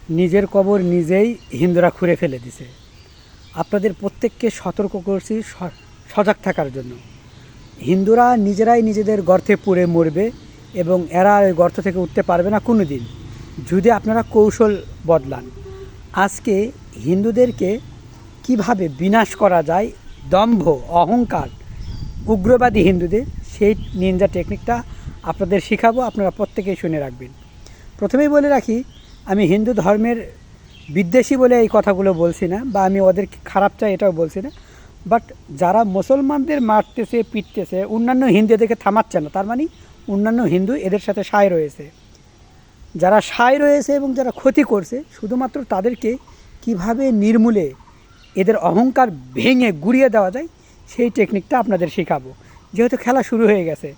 নিজের কবর নিজেই হিন্দুরা খুঁড়ে ফেলে দিছে। আপনাদের প্রত্যেককে সতর্ক করছি সজাগ থাকার জন্য। হিন্দুরা নিজেরাই নিজেদের গর্তে পুড়ে মরবে এবং এরা ওই গর্ত থেকে উঠতে পারবে না কোনো দিন, যদি আপনারা কৌশল বদলান। আজকে হিন্দুদেরকে কিভাবে বিনাশ করা যায়, দম্ভ, অহংকার, উগ্রবাদী হিন্দুদের, সেই নিনজা টেকনিকটা আপনাদের শেখাবো। আপনারা প্রত্যেকেই শুনে রাখবেন। প্রথমেই বলে রাখি, আমি হিন্দু ধর্মের বিদ্বেষী বলে এই কথাগুলো বলছি না, বা আমি ওদের খারাপ চাই এটাও বলছি না। বাট যারা মুসলমানদের মারতেছে, পিটতেছে, অন্যান্য হিন্দুদেরকে থামাচ্ছে না, তার মানে অন্যান্য হিন্দু এদের সাথে সায় রয়েছে। যারা সায় রয়েছে এবং যারা ক্ষতি করছে, শুধুমাত্র তাদেরকে কিভাবে নির্মূলে এদের অহংকার ভেঙে গুড়িয়ে দেওয়া যায়, সেই টেকনিকটা আপনাদের শেখাবো। যেহেতু খেলা শুরু হয়ে গেছে,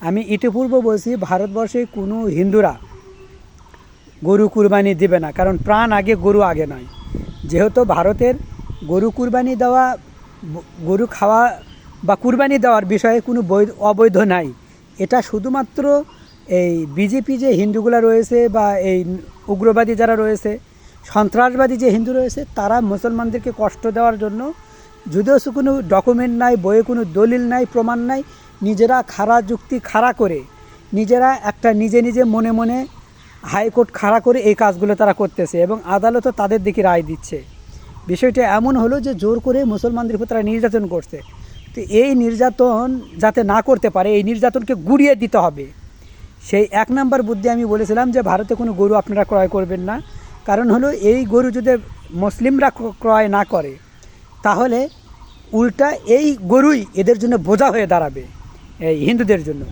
আমি ইতিপূর্বে বলছি ভারতবর্ষে কোনো হিন্দুরা গরু কুরবানি দেবে না, কারণ প্রাণ আগে, গরু আগে নয়। যেহেতু ভারতের গরু কুরবানি দেওয়া, গরু খাওয়া বা কুরবানি দেওয়ার বিষয়ে কোনো অবৈধ নাই। এটা শুধুমাত্র এই বিজেপি যে হিন্দুগুলা রয়েছে বা এই উগ্রবাদী যারা রয়েছে, সন্ত্রাসবাদী যে হিন্দু রয়েছে, তারা মুসলমানদেরকে কষ্ট দেওয়ার জন্য, যদিও কোনো ডকুমেন্ট নাই, বইয়ে কোনো দলিল নাই, প্রমাণ নাই, নিজেরা খাড়া যুক্তি খাড়া করে, নিজেরা একটা নিজে নিজে মনে মনে হাইকোর্ট খাড়া করে এই কাজগুলো তারা করতেছে এবং আদালতও তাদের দিকে রায় দিচ্ছে। বিষয়টা এমন হলো যে জোর করে মুসলমানদের উপর তারা নির্যাতন করছে। তো এই নির্যাতন যাতে না করতে পারে, এই নির্যাতনকে গুড়িয়ে দিতে হবে। সেই 1 নম্বর বুদ্ধি আমি বলেছিলাম যে ভারতে কোনো গরু আপনারা ক্রয় করবেন না। কারণ হলো, এই গরু যদি মুসলিমরা ক্রয় না করে, তাহলে উল্টা এই গরুই এদের জন্য বোঝা হয়ে দাঁড়াবে, এই হিন্দুদের জন্য।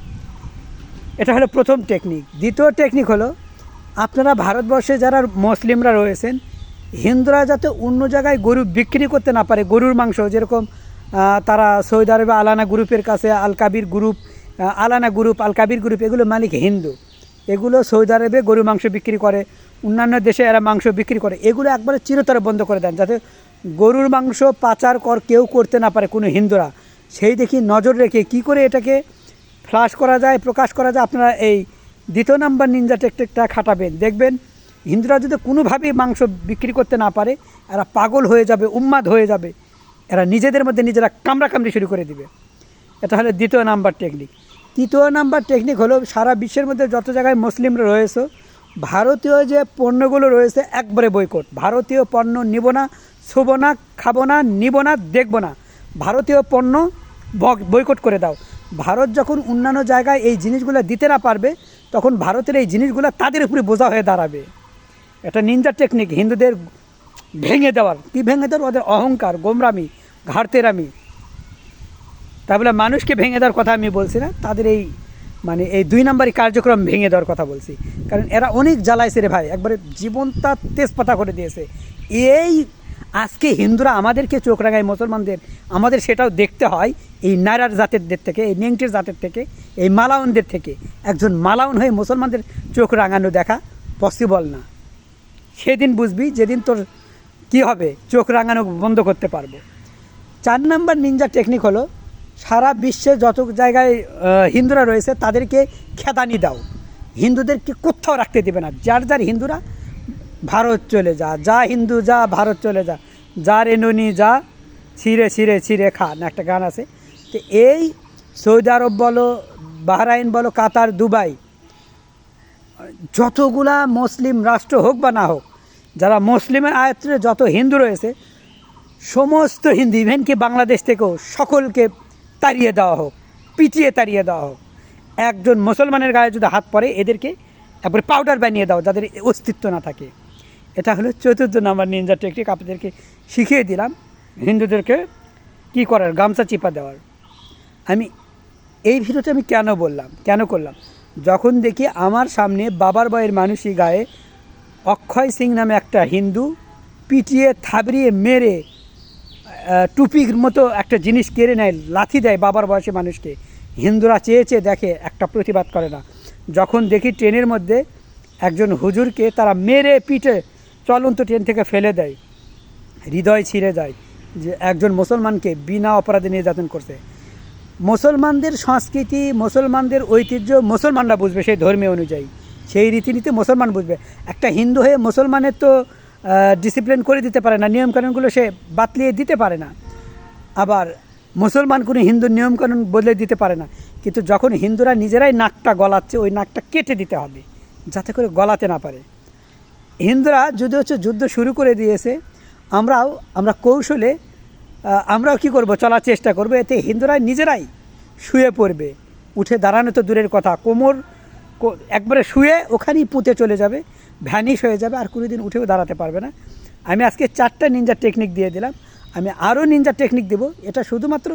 এটা হলো প্রথম টেকনিক। দ্বিতীয় টেকনিক হলো, আপনারা ভারতবর্ষে যারা মুসলিমরা রয়েছেন, হিন্দুরা যাতে অন্য জায়গায় গরু বিক্রি করতে না পারে, গরুর মাংস, যেরকম তারা সৌদি আরবে আলানা গ্রুপের কাছে, আল কাবির গ্রুপ, আলানা গ্রুপ, আল কাবির গ্রুপ, এগুলো মালিক হিন্দু। এগুলো সৌদি আরবে গরু মাংস বিক্রি করে, অন্যান্য দেশে এরা মাংস বিক্রি করে। এগুলো একবারে চিরতরে বন্ধ করে দেন, যাতে গরুর মাংস পাচার কেউ করতে না পারে কোনো হিন্দুরা। সেই দেখি নজর রেখে কি করে এটাকে ফ্লাশ করা যায়, প্রকাশ করা যায়, আপনারা এই 2 নম্বর নিনজা টেকনিকটা খাটাবেন। দেখবেন হিন্দুরা যদি কোনোভাবেই মাংস বিক্রি করতে না পারে, এরা পাগল হয়ে যাবে, উন্মাদ হয়ে যাবে, এরা নিজেদের মধ্যে নিজেরা কামড়াকামড়ি শুরু করে দিবে। এটা হলো 2 নম্বর টেকনিক। 3 নম্বর টেকনিক হলো, সারা বিশ্বের মধ্যে যত জায়গায় মুসলিমরা রয়েছে, ভারতীয় যে পণ্যগুলো রয়েছে একবারে বয়কট। ভারতীয় পণ্য নিব না, ছোব না, খাবো না, নিব না, দেখবো না। ভারতীয় পণ্য বয়কট করে দাও। ভারত যখন অন্যান্য জায়গায় এই জিনিসগুলো দিতে না পারবে, তখন ভারতের এই জিনিসগুলো তাদের উপরে বোঝা হয়ে দাঁড়াবে। এটা নিনজা টেকনিক, হিন্দুদের ভেঙে দেওয়ার। কী ভেঙে দেওয়ার? ওদের অহংকার, গোমরামি, ঘাড়তেরামি। তাই বলে মানুষকে ভেঙে দেওয়ার কথা আমি বলছি না, তাদের এই এই 2 নম্বরই কার্যক্রম ভেঙে দেওয়ার কথা বলছি। কারণ এরা অনেক জ্বালাইছে রে ভাই, একবারে জীবনটা তেজপাতা করে দিয়েছে। এই আজকে হিন্দুরা আমাদেরকে চোখ রাঙায়, মুসলমানদের, আমাদের সেটাও দেখতে হয় এই নায়রার জাতের থেকে, এই নেংটির জাতের থেকে, এই মালাউনদের থেকে। একজন মালাউন হয়ে মুসলমানদের চোখ রাঙানো দেখা পসিবল না। সেদিন বুঝবি যেদিন তোর কি হবে, চোখ রাঙানো বন্ধ করতে পারবো। 4 নম্বর নিনজা টেকনিক হলো, সারা বিশ্বে যত জায়গায় হিন্দুরা রয়েছে তাদেরকে খেদানি দাও। হিন্দুদেরকে কোথাও রাখতে দেবে না। যার হিন্দুরা ভারত চলে যা, যা হিন্দু যা, ভারত চলে যা, যার এননি যা, ছিঁড়ে ছিঁড়ে ছিঁড়ে খা, না একটা গান আছে। তো এই সৌদি আরব বলো, বাহরাইন বলো, কাতার, দুবাই, যতগুলা মুসলিম রাষ্ট্র হোক বা না হোক, যারা মুসলিমের আয়ত্তে যত হিন্দু রয়েছে, সমস্ত হিন্দু, ইভেন কি বাংলাদেশ থেকেও, সকলকে তাড়িয়ে দেওয়া হোক, পিটিয়ে তাড়িয়ে দেওয়া হোক। একজন মুসলমানের গায়ে যদি হাত পড়ে, এদেরকে একবারে পাউডার বানিয়ে দাও, যাদের অস্তিত্ব না থাকে। এটা হলো 4 নম্বর নিনজা টেকনিক। আপনাদেরকে শিখিয়ে দিলাম হিন্দুদেরকে কি করার, গামছা চিপা দেওয়ার। আমি এই ভিডিওটা আমি কেন করলাম, যখন দেখি আমার সামনে বাবার বয়ের মানুষই গায়ে অক্ষয় সিং নামে একটা হিন্দু পিটিয়ে থাবড়িয়ে মেরে টুপির মতো একটা জিনিস কেড়ে নেয়, লাথি দেয় বাবার বয়সী মানুষকে। হিন্দুরা চেয়ে দেখে, একটা প্রতিবাদ করে না। যখন দেখি ট্রেনের মধ্যে একজন হুজুরকে তারা মেরে পিটে চলন্ত ট্রেন থেকে ফেলে দেয়, হৃদয় ছিঁড়ে যায় যে একজন মুসলমানকে বিনা অপরাধে নির্যাতন করছে। মুসলমানদের সংস্কৃতি, মুসলমানদের ঐতিহ্য মুসলমানরা বুঝবে সেই ধর্মীয় অনুযায়ী। সেই রীতিনীতি মুসলমান বুঝবে। একটা হিন্দু হয়ে মুসলমানের তো ডিসিপ্লিন করে দিতে পারে না, নিয়মকানুনগুলো সে বাতলিয়ে দিতে পারে না। আবার মুসলমান কোনো হিন্দুর নিয়মকানুন বদলে দিতে পারে না। কিন্তু যখন হিন্দুরা নিজেরাই নাকটা গলাচ্ছে, ওই নাকটা কেটে দিতে হবে যাতে করে গলাতে না পারে। হিন্দুরা যদি যুদ্ধ শুরু করে দিয়েছে, আমরা কৌশলে আমরাও কী করব, চলার চেষ্টা করব। এতে হিন্দুরা নিজেরাই শুয়ে পড়বে, উঠে দাঁড়ানো তো দূরের কথা, কোমর একবারে শুয়ে ওখানেই পুঁতে চলে যাবে, ভ্যানিশ হয়ে যাবে, আর কোনো দিন উঠেও দাঁড়াতে পারবে না। আমি আজকে 4টা নিনজা টেকনিক দিয়ে দিলাম, আমি আরও নিনজা টেকনিক দেবো। এটা শুধুমাত্র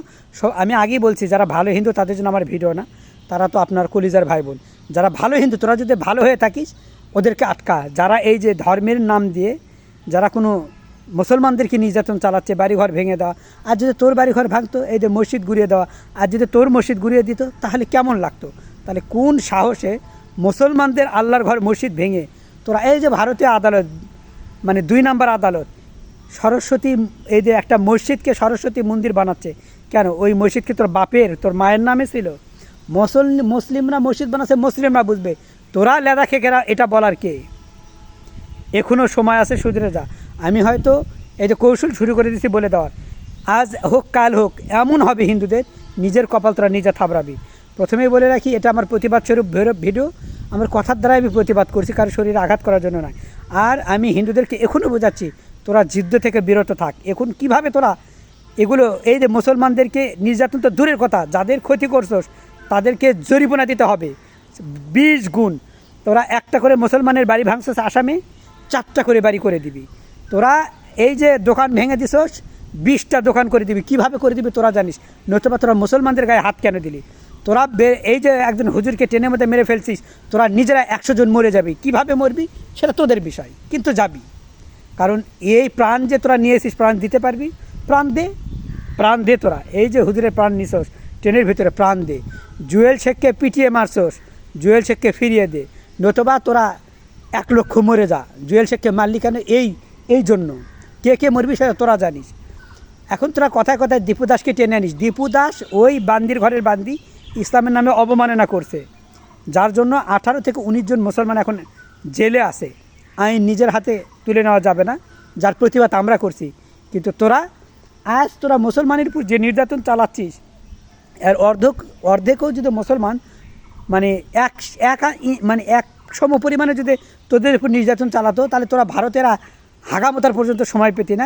আমি আগেই বলছি, যারা ভালো হিন্দু তাদের জন্য আমার ভিডিও না, তারা তো আপনার কলিজার ভাই বোন। যারা ভালো হিন্দু, তোরা যদি ভালো হয়ে থাকিস ওদেরকে আটকা। যারা এই যে ধর্মের নাম দিয়ে যারা কোনো মুসলমানদেরকে নির্যাতন চালাচ্ছে, বাড়িঘর ভেঙে দেওয়া, আর যদি তোর বাড়িঘর ভাঙতো, এই যে মসজিদ ঘুরিয়ে দেওয়া, আর যদি তোর মসজিদ ঘুরিয়ে দিত তাহলে কেমন লাগতো? তাহলে কোন সাহসে মুসলমানদের আল্লাহর ঘর মসজিদ ভেঙে তোরা এই যে ভারতীয় আদালত, মানে 2 নম্বর আদালত, সরস্বতী, এই যে একটা মসজিদকে সরস্বতী মন্দির বানাচ্ছে কেন? ওই মসজিদকে তোর বাপের, তোর মায়ের নামে ছিল। মুসলিমরা মসজিদ বানাচ্ছে, মুসলিমরা বুঝবে, তোরা লেদা খেকেরা এটা বলার কে? এখনও সময় আছে, সুধরে যা। আমি হয়তো এই যে কৌশল শুরু করে দিচ্ছি বলে দেওয়ার, আজ হোক কাল হোক এমন হবে হিন্দুদের, নিজের কপাল তোরা নিজে থাবড়াবি। প্রথমেই বলে রাখি, এটা আমার প্রতিবাদ স্বরূপ ভিডিও, আমার কথার দ্বারাই আমি প্রতিবাদ করছি, কারো শরীরে আঘাত করার জন্য নয়। আর আমি হিন্দুদেরকে এখনও বোঝাচ্ছি, তোরা যুদ্ধ থেকে বিরত থাক। এখন কিভাবে তোরা এগুলো, এই যে মুসলমানদেরকে নির্যাতন তো দূরের কথা, যাদের ক্ষতি করছোস তাদেরকে জরিমানা দিতে হবে 20 গুণ। তোরা একটা করে মুসলমানের বাড়ি ভাঙছিস, আসামে 4টা করে বাড়ি করে দিবি। তোরা এই যে দোকান ভেঙে দিছোস, 20টা দোকান করে দিবি। কিভাবে করে দিবি তোরা জানিস, নতুবা তোরা মুসলমানদের গায়ে হাত কেন দিলি? তোরা এই যে একজন হুজুরকে ট্রেনের মধ্যে মেরে ফেলছিস, তোরা নিজেরা 100 জন মরে যাবি। কিভাবে মরবি সেটা তোদের বিষয়, কিন্তু যাবি। কারণ এই প্রাণ যে তোরা নিয়েছিস, প্রাণ দিতে পারবি, প্রাণ দে, প্রাণ দে। তোরা এই যে হুজুরের প্রাণ নিছোস ট্রেনের ভিতরে, প্রাণ দে। জুয়েল শেখকে পিটিয়ে মারছোস, জুয়েল শেখকে ফিরিয়ে দে, নতুবা তোরা 1 লক্ষ মরে যা। জুয়েল শেখকে মারলি কেন? এই জন্য। কে মরবি সেটা তোরা জানিস। এখন তোরা কথায় কথায় দীপু দাসকে টেনে আনিস। দীপু দাস ওই বান্দির ঘরের বান্দি, ইসলামের নামে অবমাননা করছে, যার জন্য 18 থেকে 19 জন মুসলমান এখন জেলে আছে। আইন নিজের হাতে তুলে নেওয়া যাবে না, যার প্রতিবাদ আমরা করছি। কিন্তু তোরা মুসলমানের উপর যে নির্যাতন চালাচ্ছিস, এর অর্ধেকও যদি মুসলমান মানে এক সম পরিমাণে যদি তোদের উপর নির্যাতন চালাতো, তাহলে তোরা ভারতেরা হাগামতার পর্যন্ত সময় পেতি না,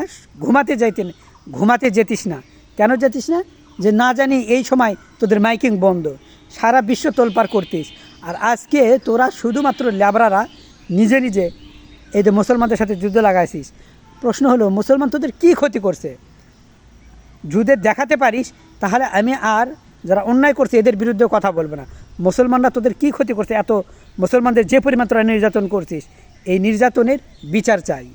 ঘুমাতে যেতিস না। কেন যেতিস না? যে না জানি এই সময় তোদের মাইকিং বন্ধ, সারা বিশ্ব তোলপাড় করতিস। আর আজকে তোরা শুধুমাত্র ল্যাবরারা নিজে এই যে মুসলমানদের সাথে যুদ্ধ লাগাইছিস। প্রশ্ন হলো, মুসলমান তোদের কী ক্ষতি করছে? যদি দেখাতে পারিস তাহলে আমি আর যারা অন্যায় করছে এদের বিরুদ্ধে কথা বলবো না। মুসলমানরা তোদের কী ক্ষতি করছে? এত মুসলমানদের যে পরিমাণ তোরা নির্যাতন করছিস, এই নির্যাতনের বিচার চাই।